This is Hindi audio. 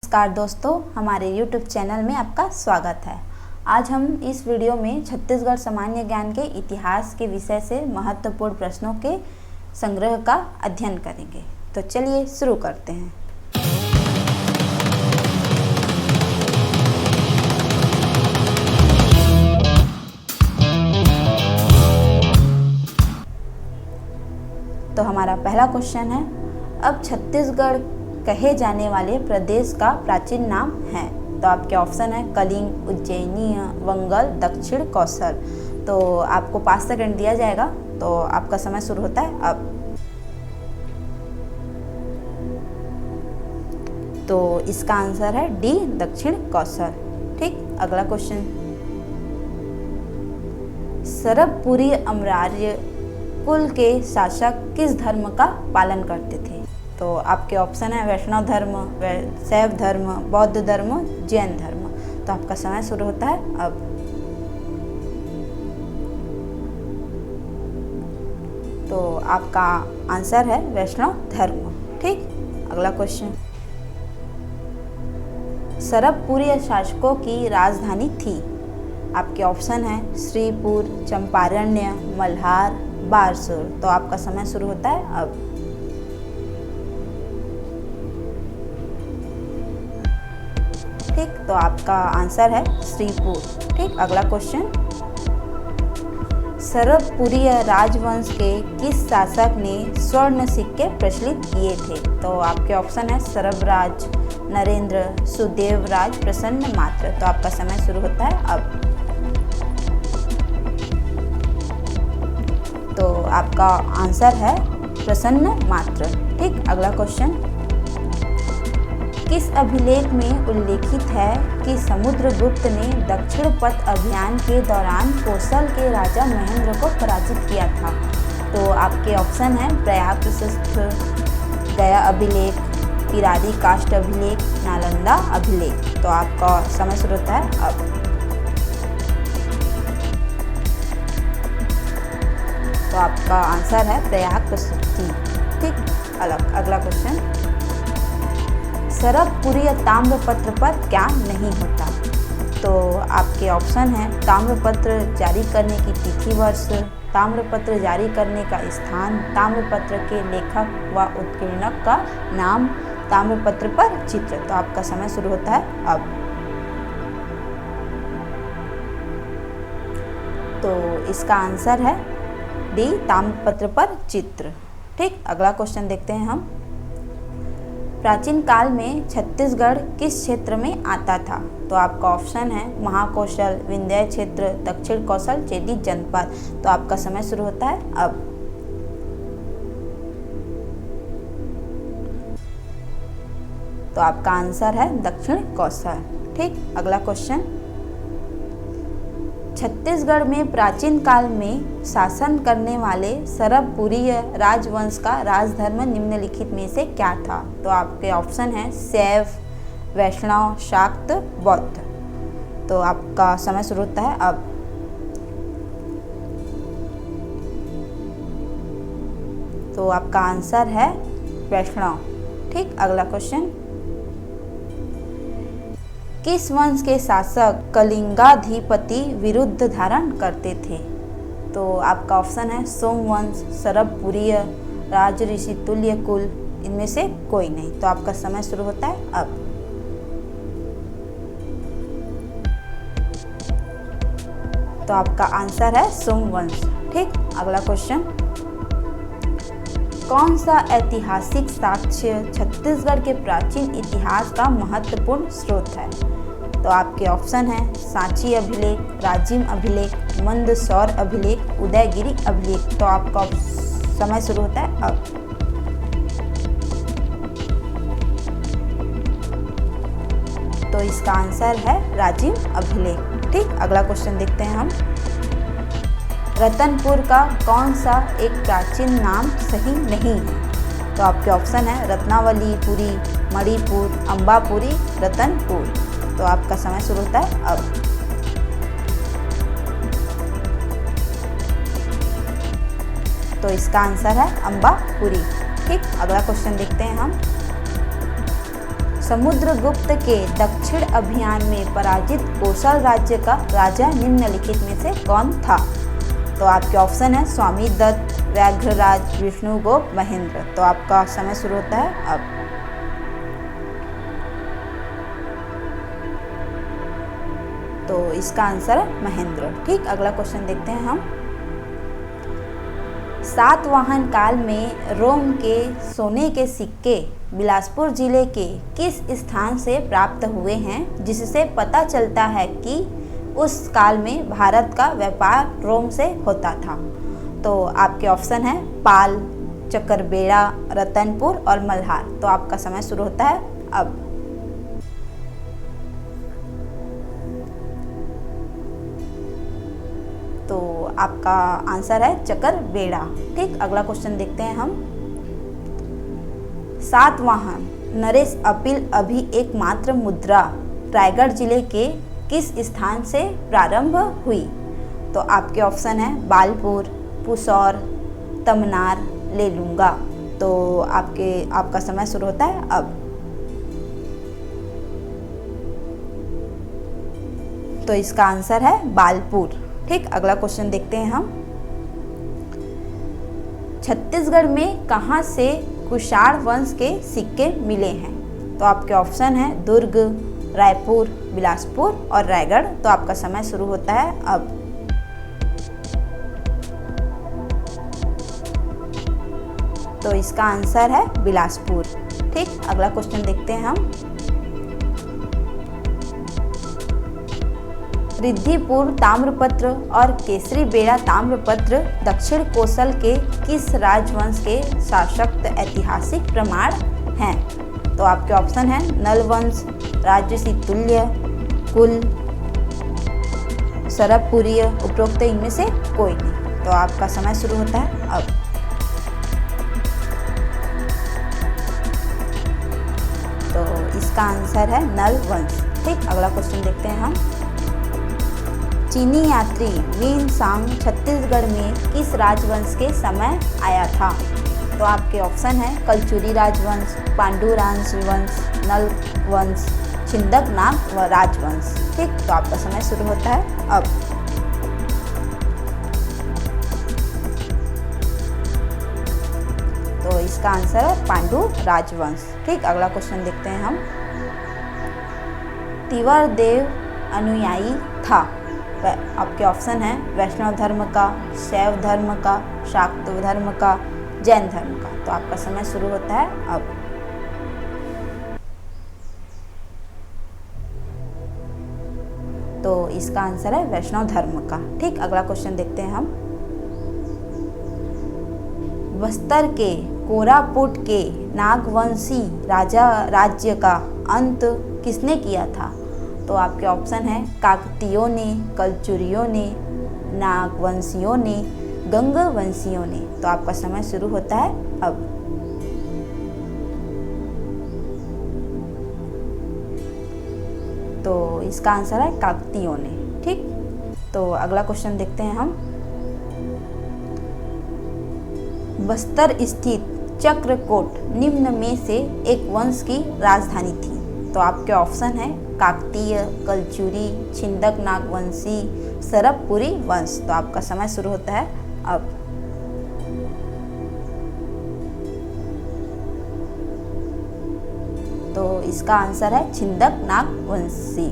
नमस्कार दोस्तों, हमारे YouTube चैनल में आपका स्वागत है। आज हम इस वीडियो में छत्तीसगढ़ सामान्य ज्ञान के इतिहास के विषय से महत्वपूर्ण प्रश्नों के संग्रह का अध्ययन करेंगे। तो चलिए शुरू करते हैं। तो हमारा पहला क्वेश्चन है, अब छत्तीसगढ़ कहे जाने वाले प्रदेश का प्राचीन नाम है। तो आपके ऑप्शन है कलिंग, उज्जैनी, वंगल, दक्षिण कौशल। तो आपको 5 सेकंड दिया जाएगा, तो आपका समय शुरू होता है अब। तो इसका आंसर है डी, दक्षिण कौशल। ठीक, अगला क्वेश्चन, सरबपुरी अमरार्य कुल के शासक किस धर्म का पालन करते थे? तो आपके ऑप्शन है वैष्णव धर्म, शैव धर्म, बौद्ध धर्म, जैन धर्म। तो आपका समय शुरू होता है अब। तो आपका आंसर है वैष्णव धर्म। ठीक, अगला क्वेश्चन, सरबपुरी शासकों की राजधानी थी। आपके ऑप्शन है श्रीपुर, चंपारण्य, मल्हार, बारसूर। तो आपका समय शुरू होता है अब। ठीक, तो आपका आंसर है श्रीपुर। ठीक, अगला क्वेश्चन, सरबपुरी राजवंश के किस शासक ने स्वर्ण सिक्के प्रचलित किए थे? तो आपके ऑप्शन है सरबराज, नरेंद्र, सुदेवराज, प्रसन्न मात्र। तो आपका समय शुरू होता है अब। तो आपका आंसर है प्रसन्न मात्र। ठीक, अगला क्वेश्चन, किस अभिलेख में उल्लेखित है कि समुद्रगुप्त ने दक्षिण पथ अभियान के दौरान कौशल के राजा महेंद्र को पराजित किया था? तो आपके ऑप्शन है प्रयाग प्रशस्त, गया अभिलेख, किरारी काष्ठ अभिलेख, नालंदा अभिलेख। तो आपका समय शुरू होता है अब। तो आपका आंसर है प्रयाग प्रशस्ति। ठीक, अगला क्वेश्चन, सरबपुरी ताम्रपत्र पर क्या नहीं होता? तो आपके ऑप्शन है ताम्रपत्र जारी करने की तिथि, वर्ष, ताम्रपत्र जारी करने का स्थान, ताम्रपत्र के लेखक व उत्कीर्णक का नाम, ताम्रपत्र पर चित्र। तो आपका समय शुरू होता है अब। तो इसका आंसर है डी, ताम्रपत्र पर चित्र। ठीक, अगला क्वेश्चन देखते हैं हम, प्राचीन काल में छत्तीसगढ़ किस क्षेत्र में आता था? तो आपका ऑप्शन है महाकौशल, विंध्य क्षेत्र, दक्षिण कौशल, चेदी जनपद। तो आपका समय शुरू होता है अब। तो आपका आंसर है दक्षिण कौशल। ठीक, अगला क्वेश्चन, छत्तीसगढ़ में प्राचीन काल में शासन करने वाले सरबपुरी राजवंश का राजधर्म निम्नलिखित में से क्या था? तो आपके ऑप्शन है शैव, वैष्णव, शाक्त, बौद्ध। तो आपका समय शुरू होता है अब। तो आपका आंसर है वैष्णव। ठीक, अगला क्वेश्चन, किस वंश के शासक कलिंगाधिपति विरुद्ध धारण करते थे? तो आपका ऑप्शन है सोमवंश, सरबपुरी, राज ऋषि तुल्य कुल, इनमें से कोई नहीं। तो आपका समय शुरू होता है अब। तो आपका आंसर है सोमवंश। ठीक, अगला क्वेश्चन, कौन सा ऐतिहासिक साक्ष्य छत्तीसगढ़ के प्राचीन इतिहास का महत्वपूर्ण स्रोत है? तो आपके ऑप्शन है सांची अभिलेख, राजिम अभिलेख, मंदसौर अभिलेख, उदयगिरी अभिलेख। तो आपका समय शुरू होता है अब। तो इसका आंसर है राजिम अभिलेख। ठीक, अगला क्वेश्चन देखते हैं हम, रतनपुर का कौन सा एक प्राचीन नाम सही नहीं है? तो आपके ऑप्शन है रत्नावली पुरी, मणिपुर, अम्बापुरी, रतनपुर। तो आपका समय शुरू होता है अब। तो इसका आंसर है अम्बापुरी। ठीक, अगला क्वेश्चन देखते हैं हम, समुद्रगुप्त के दक्षिण अभियान में पराजित कोसल राज्य का राजा निम्नलिखित में से कौन था? तो आपके ऑप्शन है स्वामी दत्त, व्याघ्रराज, विष्णुगुप्त, महेंद्र। तो आपका समय शुरू होता है अब। तो इसका आंसर है महेंद्र। ठीक, अगला क्वेश्चन देखते हैं हम। सातवाहन काल में रोम के सोने के सिक्के बिलासपुर जिले के किस स्थान से प्राप्त हुए हैं, जिससे पता चलता है कि उस काल में भारत का व्यापार रोम से होता था? तो आपके ऑप्शन है पाल, चकरबेड़ा, रतनपुर और मल्हार। तो आपका समय शुरू होता है अब। तो आपका आंसर है चकरबेड़ा। ठीक, अगला क्वेश्चन देखते हैं हम। सातवाहन नरेश अपील अभी एकमात्र मुद्रा रायगढ़ जिले के किस स्थान से प्रारंभ हुई? तो आपके ऑप्शन है बालपुर, पुसौर, तमनार, लेलूंगा। तो आपका समय शुरू होता है अब। तो इसका आंसर है बालपुर। ठीक, अगला क्वेश्चन देखते हैं हम। छत्तीसगढ़ में कहाँ से कुषाण वंश के सिक्के मिले हैं? तो आपके ऑप्शन है दुर्ग, रायपुर, बिलासपुर और रायगढ़। तो आपका समय शुरू होता है अब। तो इसका आंसर है बिलासपुर। ठीक, अगला क्वेश्चन देखते हैं हम। रिद्धिपुर ताम्रपत्र और केसरी बेड़ा ताम्रपत्र दक्षिण कोसल के किस राजवंश के शासक ऐतिहासिक प्रमाण हैं? तो आपके ऑप्शन है नलवंश, राजसी तुल्य, कुल, सरबपुरीय, उपरोक्त इनमें से कोई नहीं। तो आपका समय शुरू होता है अब। तो इसका आंसर है नलवंश। ठीक, अगला क्वेश्चन देखते हैं हम। चीनी यात्री वीन सांग छत्तीसगढ़ में किस राजवंश के समय आया था? तो आपके ऑप्शन है कलचुरी राजवंश, पांडु राजवंश, नल वंश, छिंदक नाग व राजवंश। ठीक, तो आपका समय शुरू होता है अब। तो इसका आंसर है पांडु राजवंश। ठीक, अगला क्वेश्चन देखते हैं हम। तिवरदेव अनुयायी था? आपके ऑप्शन है वैष्णव धर्म का, शैव धर्म का, शाक्त धर्म का, जैन धर्म का। तो आपका समय शुरू होता है अब। तो इसका आंसर है वैष्णव धर्म का। ठीक, अगला क्वेश्चन देखते हैं हम। बस्तर के कोरापुट के नागवंशी राज्य का अंत किसने किया था? तो आपके ऑप्शन है काकतीयों ने, कलचुरियों ने, नागवंशियों ने, गंगवंशियों ने। तो आपका समय शुरू होता है अब। तो इसका आंसर है काकतीयों ने। ठीक, तो अगला क्वेश्चन देखते हैं हम। बस्तर स्थित चक्रकोट निम्न में से एक वंश की राजधानी थी? तो आपके ऑप्शन है काकतीय, कलचुरी, छिंदक नागवंशी, सरबपुरी वंश। तो आपका समय शुरू होता है अब। तो इसका आंसर है छिंदक नागवंशी।